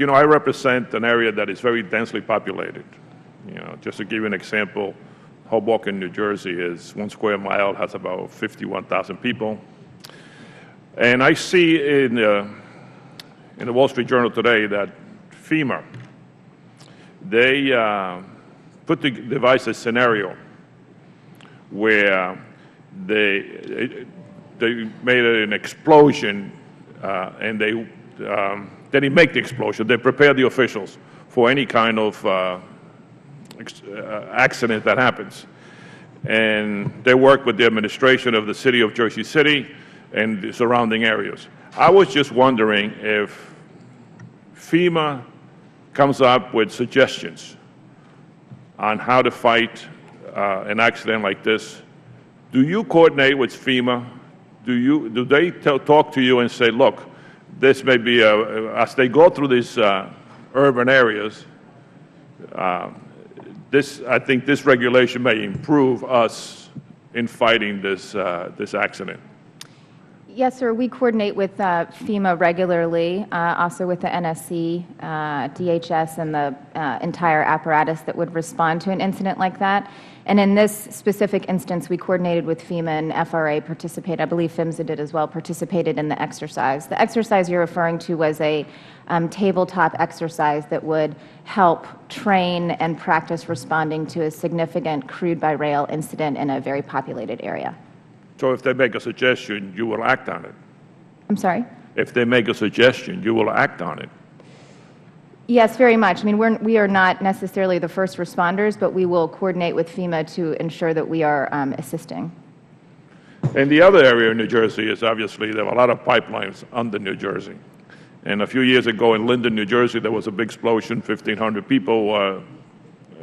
You know, I represent an area that is very densely populated. You know, just to give you an example, Hoboken, New Jersey is 1 square mile, has about 51,000 people. And I see in the Wall Street Journal today that FEMA, they devised a scenario where they made an explosion, and they didn't make the explosion. They prepared the officials for any kind of accident that happens. And they work with the administration of the city of Jersey City and the surrounding areas. I was just wondering if FEMA comes up with suggestions on how to fight an accident like this. Do you coordinate with FEMA? Do they talk to you and say, look, this may be, as they go through these urban areas, I think this regulation may improve us in fighting this accident? Yes, sir. We coordinate with FEMA regularly, also with the NSC, DHS, and the entire apparatus that would respond to an incident like that. And in this specific instance, we coordinated with FEMA, and FRA participated. I believe PHMSA did as well, participated in the exercise. The exercise you're referring to was a tabletop exercise that would help train and practice responding to a significant crude-by-rail incident in a very populated area. So if they make a suggestion, you will act on it? I'm sorry? If they make a suggestion, you will act on it? Yes, very much. I mean, we are not necessarily the first responders, but we will coordinate with FEMA to ensure that we are assisting. And the other area in New Jersey is obviously there are a lot of pipelines under New Jersey. And a few years ago in Linden, New Jersey, there was a big explosion, 1,500 people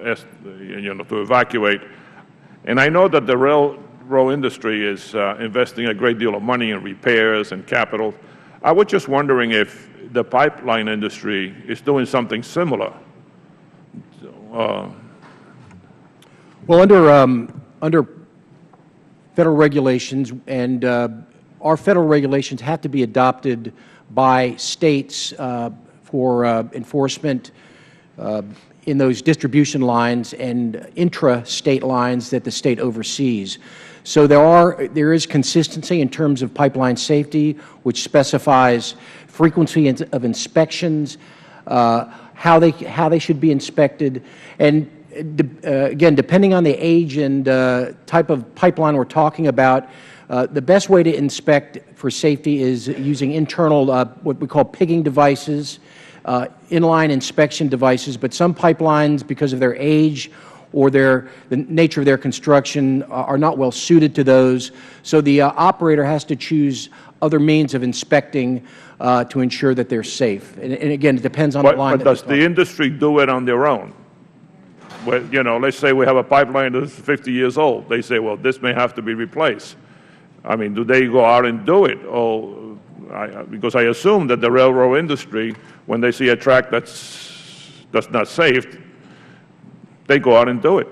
asked, to evacuate. And I know that the railroad industry is investing a great deal of money in repairs and capital. I was just wondering if the pipeline industry is doing something similar. Well, under Federal regulations, and our Federal regulations have to be adopted by States for enforcement in those distribution lines and intra-state lines that the State oversees. So there is consistency in terms of pipeline safety, which specifies frequency of inspections, how they should be inspected, and again, depending on the age and type of pipeline we're talking about, the best way to inspect for safety is using internal, what we call pigging devices, inline inspection devices. But some pipelines, because of their age or the nature of their construction, are not well suited to those. So the operator has to choose other means of inspecting to ensure that they're safe. And again, it depends on the line. But does the industry do it on their own? Well, let's say we have a pipeline that's 50 years old. They say, well, this may have to be replaced. I mean, do they go out and do it? Or, because I assume that the railroad industry, when they see a track that's not safe, they go out and do it.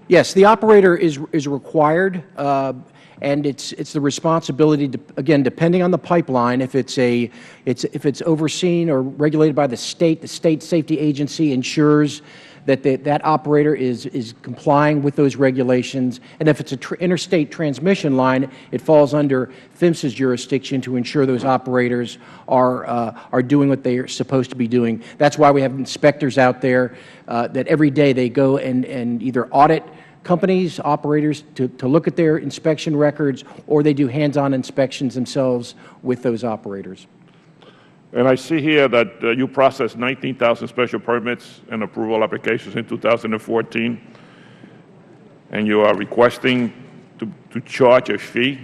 Yes, the operator is required, and it's the responsibility to, again, depending on the pipeline. If it's overseen or regulated by the state safety agency ensures that that operator is complying with those regulations. And if it's an interstate transmission line, it falls under PHMSA's jurisdiction to ensure those operators are doing what they are supposed to be doing. That's why we have inspectors out there that every day they go and either audit companies, operators, to look at their inspection records, or they do hands-on inspections themselves with those operators. And I see here that you processed 19,000 special permits and approval applications in 2014, and you are requesting to charge a fee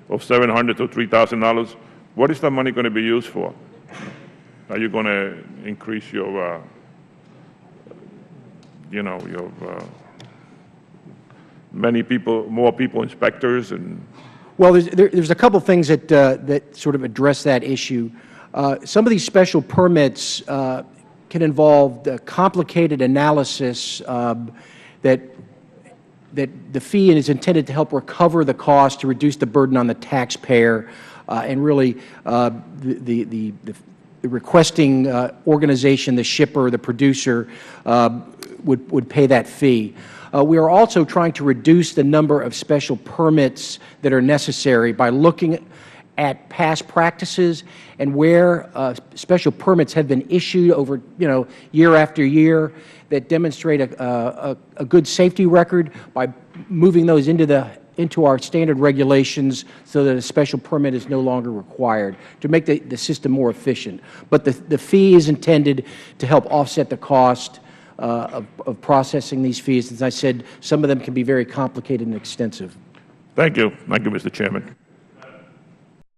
of $700 to $3,000. What is that money going to be used for? Are you going to increase your, more people, inspectors, and? Well, there's a couple things that sort of address that issue. Some of these special permits can involve the complicated analysis that the fee is intended to help recover the cost, to reduce the burden on the taxpayer, and really the the requesting organization, the shipper, the producer, would pay that fee. We are also trying to reduce the number of special permits that are necessary by looking at past practices and where special permits have been issued over, year after year that demonstrate a good safety record, by moving those into our standard regulations so that a special permit is no longer required, to make the system more efficient. But the fee is intended to help offset the cost of processing these fees. As I said, some of them can be very complicated and extensive. Thank you. Thank you, Mr. Chairman.